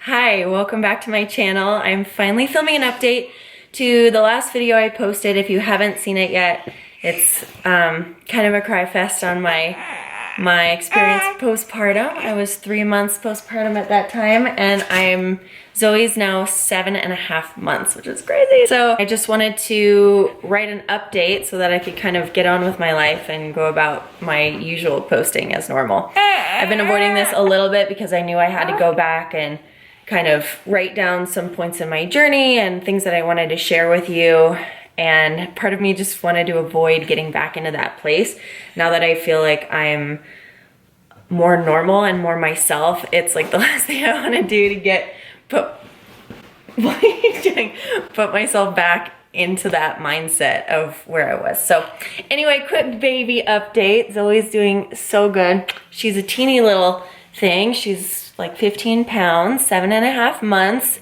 Hi, welcome back to my channel. I'm finally filming an update to the last video I posted. If you haven't seen it yet, it's kind of a cry fest on my experience postpartum. I was 3 months postpartum at that time, and Zoe's now 7.5 months, which is crazy. So I just wanted to write an update so that I could kind of get on with my life and go about my usual posting as normal. I've been avoiding this a little bit because I knew I had to go back and kind of write down some points in my journey and things that I wanted to share with you. And part of me just wanted to avoid getting back into that place. Now that I feel like I'm more normal and more myself, it's like the last thing I want to do to put myself back into that mindset of where I was. So anyway, quick baby update. Zoe's doing so good. She's a teeny little thing. She's like 15 pounds, 7.5 months.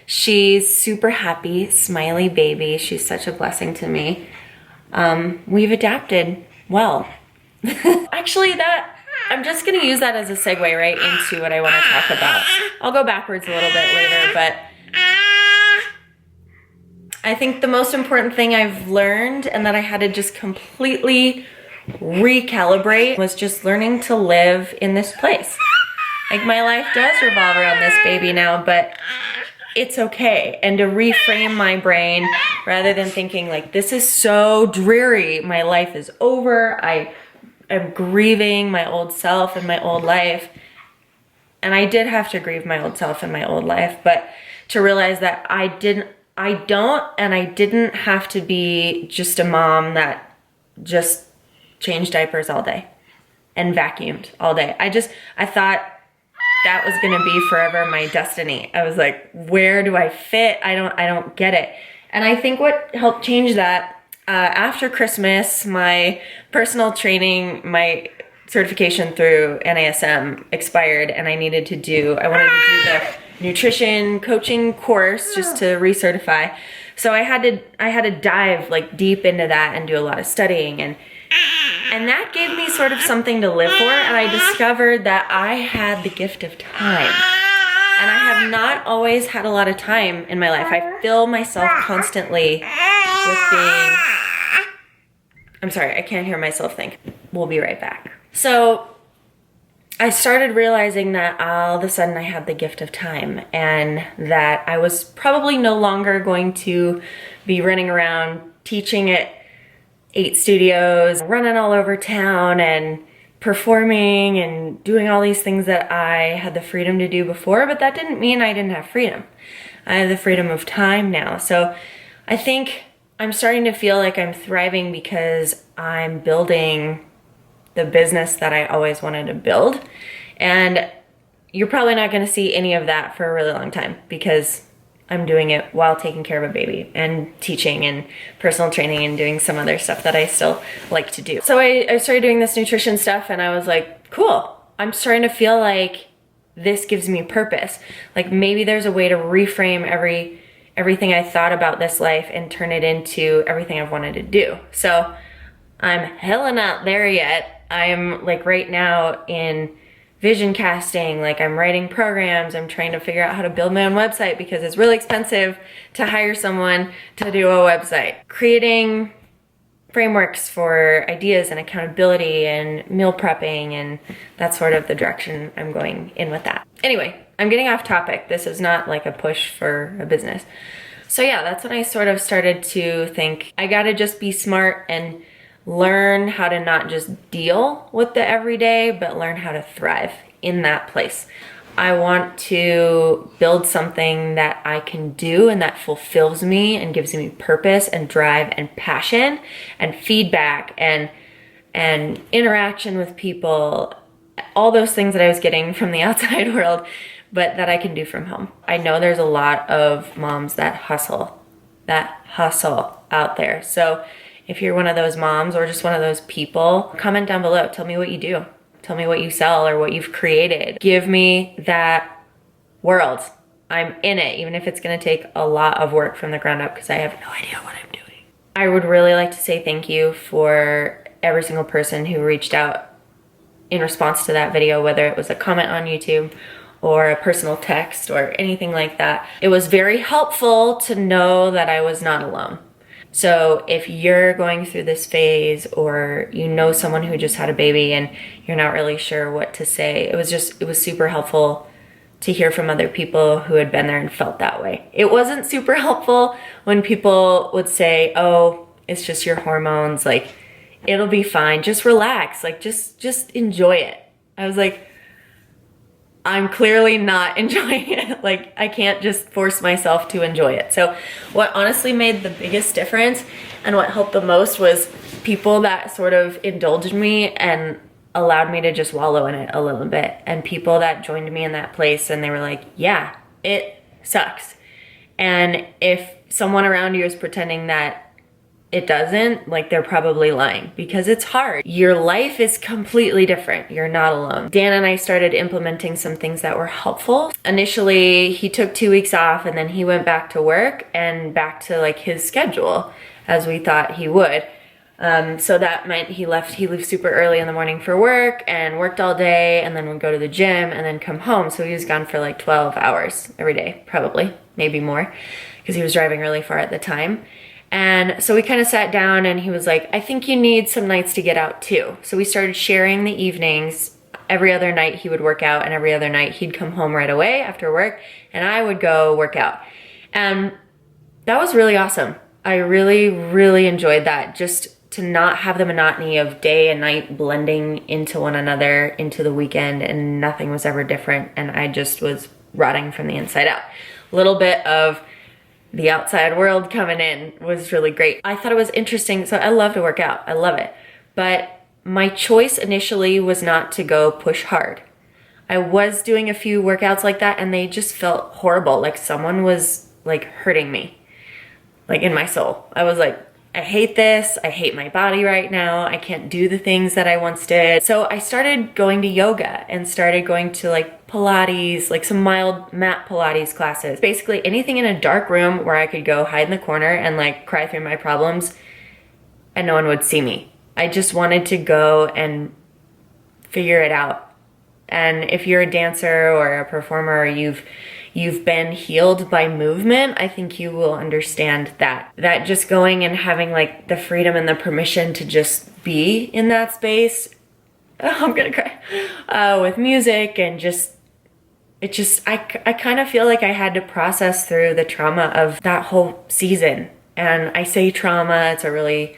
She's super happy, smiley baby. She's such a blessing to me. We've adapted well. Actually, I'm just gonna use that as a segue right into what I wanna talk about. I'll go backwards a little bit later, but I think the most important thing I've learned and that I had to just completely recalibrate was just learning to live in this place. Like, my life does revolve around this baby now, but it's okay. And to reframe my brain rather than thinking like, this is so dreary, my life is over, I'm grieving my old self and my old life. And I did have to grieve my old self and my old life, but to realize that I didn't have to be just a mom that just changed diapers all day and vacuumed all day. I thought that was gonna be forever my destiny. I was like, where do I fit? I don't get it. And I think what helped change that, after Christmas, my personal training, my certification through NASM expired, and I wanted to do the nutrition coaching course just to recertify. So I had to dive like deep into that and do a lot of studying, and that gave me sort of something to live for, and I discovered that I had the gift of time. And I have not always had a lot of time in my life. I fill myself constantly with being... I'm sorry, I can't hear myself think. We'll be right back. So I started realizing that all of a sudden I had the gift of time, and that I was probably no longer going to be running around teaching at 8 studios, running all over town and performing and doing all these things that I had the freedom to do before, but that didn't mean I didn't have freedom. I have the freedom of time now. So I think I'm starting to feel like I'm thriving because I'm building the business that I always wanted to build. And you're probably not gonna see any of that for a really long time because I'm doing it while taking care of a baby and teaching and personal training and doing some other stuff that I still like to do. So I started doing this nutrition stuff, and I was like, cool, I'm starting to feel like this gives me purpose. Like, maybe there's a way to reframe everything I thought about this life and turn it into everything I've wanted to do. So I'm hella not there yet. I'm like right now in vision casting, like I'm writing programs, I'm trying to figure out how to build my own website because it's really expensive to hire someone to do a website. Creating frameworks for ideas and accountability and meal prepping, and that's sort of the direction I'm going in with that. Anyway, I'm getting off topic. This is not like a push for a business. So yeah, that's when I sort of started to think I gotta just be smart and learn how to not just deal with the everyday, but learn how to thrive in that place. I want to build something that I can do and that fulfills me and gives me purpose and drive and passion and feedback and interaction with people, all those things that I was getting from the outside world, but that I can do from home. I know there's a lot of moms that hustle out there. So if you're one of those moms or just one of those people, comment down below. Tell me what you do. Tell me what you sell or what you've created. Give me that world. I'm in it, even if it's gonna take a lot of work from the ground up because I have no idea what I'm doing. I would really like to say thank you for every single person who reached out in response to that video, whether it was a comment on YouTube or a personal text or anything like that. It was very helpful to know that I was not alone. So if you're going through this phase, or you know someone who just had a baby and you're not really sure what to say, it was super helpful to hear from other people who had been there and felt that way. It wasn't super helpful when people would say, oh, it's just your hormones, like, it'll be fine, just relax, like, just enjoy it. I was like, I'm clearly not enjoying it. Like, I can't just force myself to enjoy it. So what honestly made the biggest difference and what helped the most was people that sort of indulged me and allowed me to just wallow in it a little bit, and people that joined me in that place and they were like, yeah, it sucks. And if someone around you is pretending that it doesn't, like, they're probably lying, because it's hard. Your life is completely different. You're not alone. Dan and I started implementing some things that were helpful. Initially, he took 2 weeks off and then he went back to work and back to like his schedule as we thought he would. So that meant he left super early in the morning for work and worked all day, and then would go to the gym and then come home. So he was gone for like 12 hours every day, probably, maybe more, because he was driving really far at the time. And so we kind of sat down and he was like, I think you need some nights to get out too. So we started sharing the evenings. Every other night he would work out, and every other night he'd come home right away after work and I would go work out. And that was really awesome. I really, really enjoyed that, just to not have the monotony of day and night blending into one another into the weekend, and nothing was ever different. And I just was rotting from the inside out. A little bit of the outside world coming in was really great. I thought it was interesting. So I love to work out. I love it. But my choice initially was not to go push hard. I was doing a few workouts like that and they just felt horrible. Like someone was like hurting me, like in my soul. I was like, I hate this. I hate my body right now. I can't do the things that I once did. So I started going to yoga and started going to like Pilates, like some mild mat Pilates classes. Basically anything in a dark room where I could go hide in the corner and like cry through my problems and no one would see me. I just wanted to go and figure it out. And if you're a dancer or a performer, or you've been healed by movement, I think you will understand that just going and having like the freedom and the permission to just be in that space, I'm gonna cry, with music and I kind of feel like I had to process through the trauma of that whole season. And I say trauma, it's a really,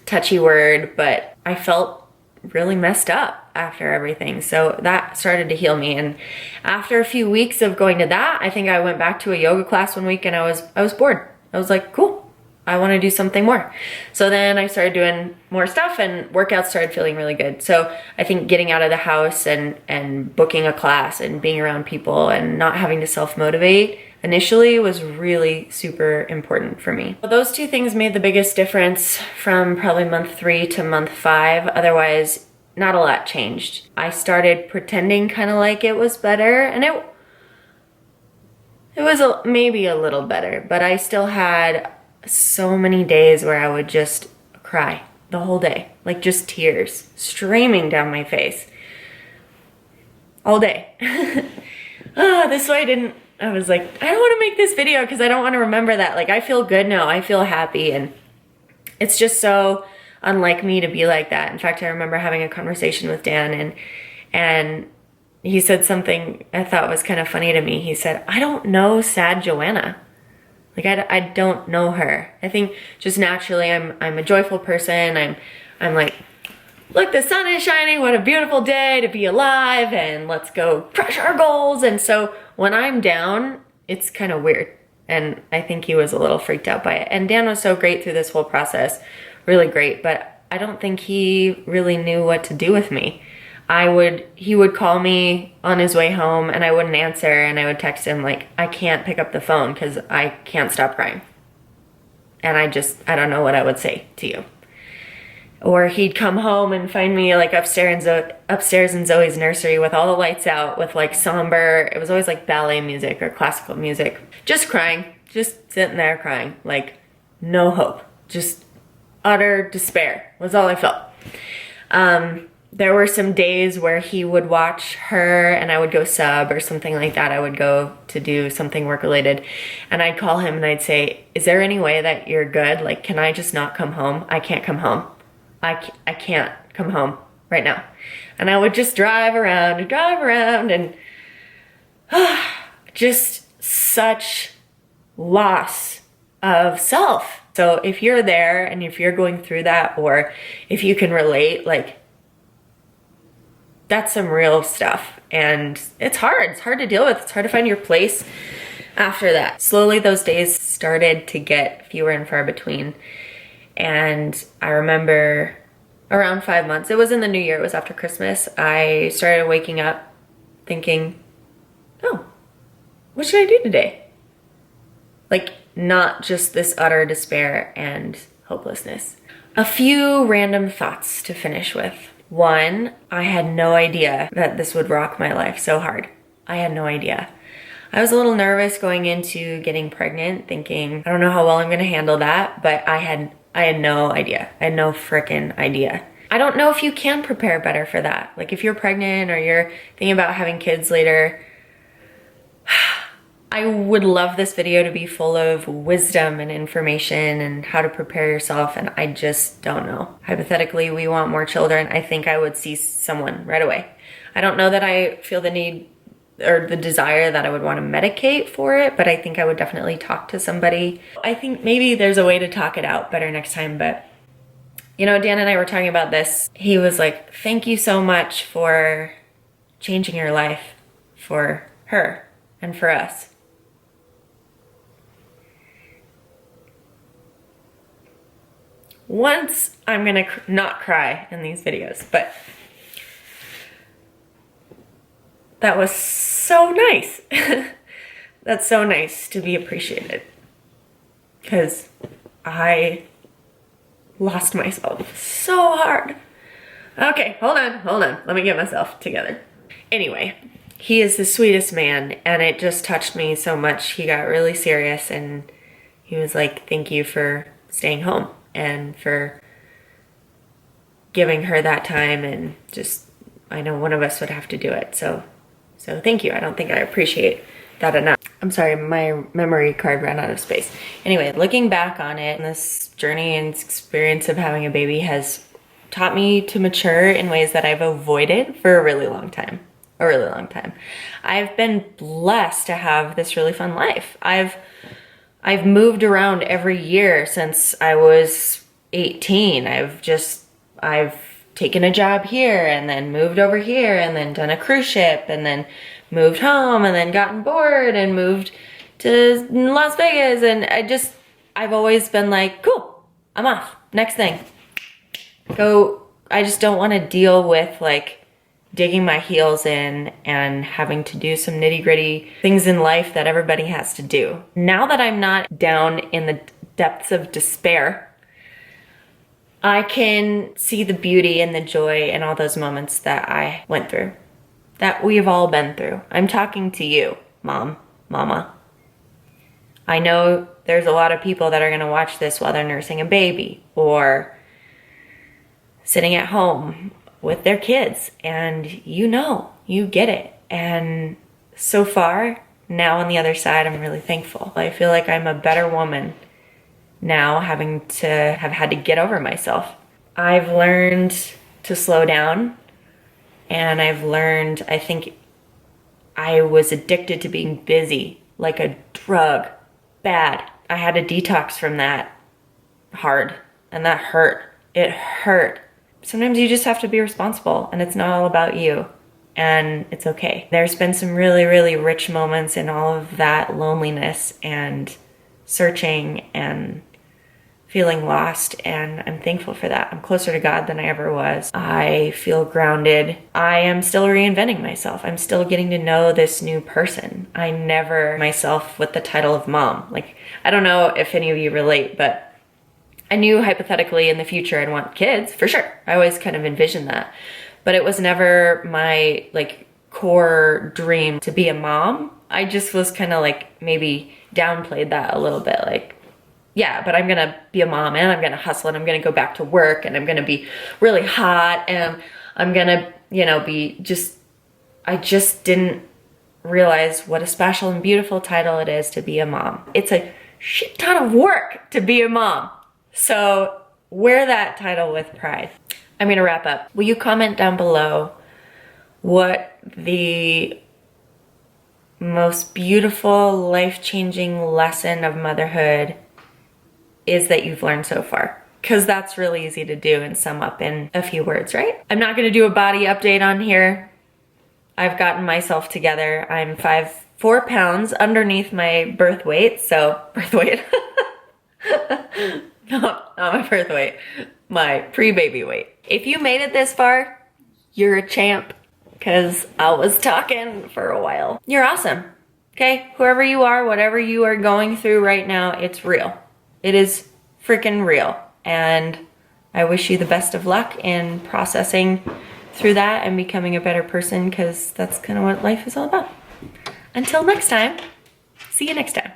touchy word, but I felt really messed up after everything. So that started to heal me. And after a few weeks of going to that, I think I went back to a yoga class one week and I was bored. I was like, cool, I want to do something more. So then I started doing more stuff and workouts started feeling really good. So I think getting out of the house and booking a class and being around people and not having to self-motivate initially was really super important for me. Those two things made the biggest difference from probably month 3 to month 5. Otherwise, not a lot changed. I started pretending kind of like it was better, and it was maybe a little better, but I still had so many days where I would just cry the whole day, like just tears streaming down my face all day. This way I was like, I don't want to make this video because I don't want to remember that. Like, I feel good now. I feel happy. And it's just so unlike me to be like that. In fact, I remember having a conversation with Dan and he said something I thought was kind of funny to me. He said, I don't know sad Joanna. Like, I don't know her. I think just naturally I'm a joyful person. I'm like, look, the sun is shining. What a beautiful day to be alive, and let's go crush our goals. And so when I'm down, it's kind of weird. And I think he was a little freaked out by it. And Dan was so great through this whole process, really great, but I don't think he really knew what to do with me. He would call me on his way home and I wouldn't answer, and I would text him like, I can't pick up the phone because I can't stop crying. And I don't know what I would say to you. Or he'd come home and find me like upstairs in Zoe's nursery with all the lights out, with like somber, it was always like ballet music or classical music. Just crying, just sitting there crying, like no hope, just utter despair was all I felt. there were some days where he would watch her and I would go sub or something like that. I would go to do something work related and I'd call him and I'd say, is there any way that you're good? Like, can I just not come home? I can't come home. I can't come home right now. And I would just drive around and just such loss of self. So if you're there and if you're going through that, or if you can relate, like, that's some real stuff. And it's hard to deal with. It's hard to find your place after that. Slowly those days started to get fewer and far between. And I remember around 5 months, it was in the new year, it was after Christmas, I started waking up thinking, oh, what should I do today? Like, not just this utter despair and hopelessness. A few random thoughts to finish with. One, I had no idea that this would rock my life so hard. I had no idea. I was a little nervous going into getting pregnant, thinking, I don't know how well I'm gonna handle that, but I had no idea. I had no frickin' idea. I don't know if you can prepare better for that. Like, if you're pregnant or you're thinking about having kids later, I would love this video to be full of wisdom and information and how to prepare yourself, and I just don't know. Hypothetically, we want more children. I think I would see someone right away. I don't know that I feel the need or the desire that I would want to medicate for it, but I think I would definitely talk to somebody. I think maybe there's a way to talk it out better next time, but you know, Dan and I were talking about this. He was like, thank you so much for changing your life for her and for us. Once, I'm gonna not cry in these videos, but that was so nice. That's so nice to be appreciated, because I lost myself so hard. Okay, hold on. Let me get myself together. Anyway, he is the sweetest man, and it just touched me so much. He got really serious, and he was like, thank you for staying home and for giving her that time, and just, I know one of us would have to do it. So thank you. I don't think I appreciate that enough. I'm sorry, my memory card ran out of space. Anyway, looking back on it, this journey and experience of having a baby has taught me to mature in ways that I've avoided for a really long time. I've been blessed to have this really fun life. I've moved around every year since I was 18. I've taken a job here and then moved over here and then done a cruise ship and then moved home and then gotten bored and moved to Las Vegas. And I've always been like, cool, I'm off. Next thing. Go. I just don't want to deal with like digging my heels in and having to do some nitty-gritty things in life that everybody has to do. Now that I'm not down in the depths of despair, I can see the beauty and the joy in all those moments that I went through, that we've all been through. I'm talking to you, mama. I know there's a lot of people that are gonna watch this while they're nursing a baby or sitting at home with their kids, and you get it. And so far, now on the other side, I'm really thankful. I feel like I'm a better woman now, having to have had to get over myself. I've learned to slow down, and I've learned, I think I was addicted to being busy, like a drug, bad. I had to detox from that hard, and that hurt. It hurt. Sometimes you just have to be responsible, and it's not all about you, and it's okay. There's been some really, really rich moments in all of that loneliness and searching and feeling lost, and I'm thankful for that. I'm closer to God than I ever was. I feel grounded. I am still reinventing myself. I'm still getting to know this new person. I never myself with the title of mom. Like, I don't know if any of you relate, but I knew hypothetically in the future I'd want kids, for sure. I always kind of envisioned that. But it was never my like core dream to be a mom. I just was kind of like maybe downplayed that a little bit. Like, yeah, but I'm gonna be a mom and I'm gonna hustle and I'm gonna go back to work and I'm gonna be really hot and I'm gonna, you know, I just didn't realize what a special and beautiful title it is to be a mom. It's a shit ton of work to be a mom. So wear that title with pride. I'm gonna wrap up. Will you comment down below what the most beautiful, life-changing lesson of motherhood is that you've learned so far? Because that's really easy to do and sum up in a few words, right? I'm not gonna do a body update on here. I've gotten myself together. I'm 4 pounds underneath my birth weight, so birth weight. No, not my birth weight, my pre-baby weight. If you made it this far, you're a champ, because I was talking for a while. You're awesome, okay? Whoever you are, whatever you are going through right now, it's real. It is freaking real. And I wish you the best of luck in processing through that and becoming a better person, because that's kind of what life is all about. Until next time, see you next time.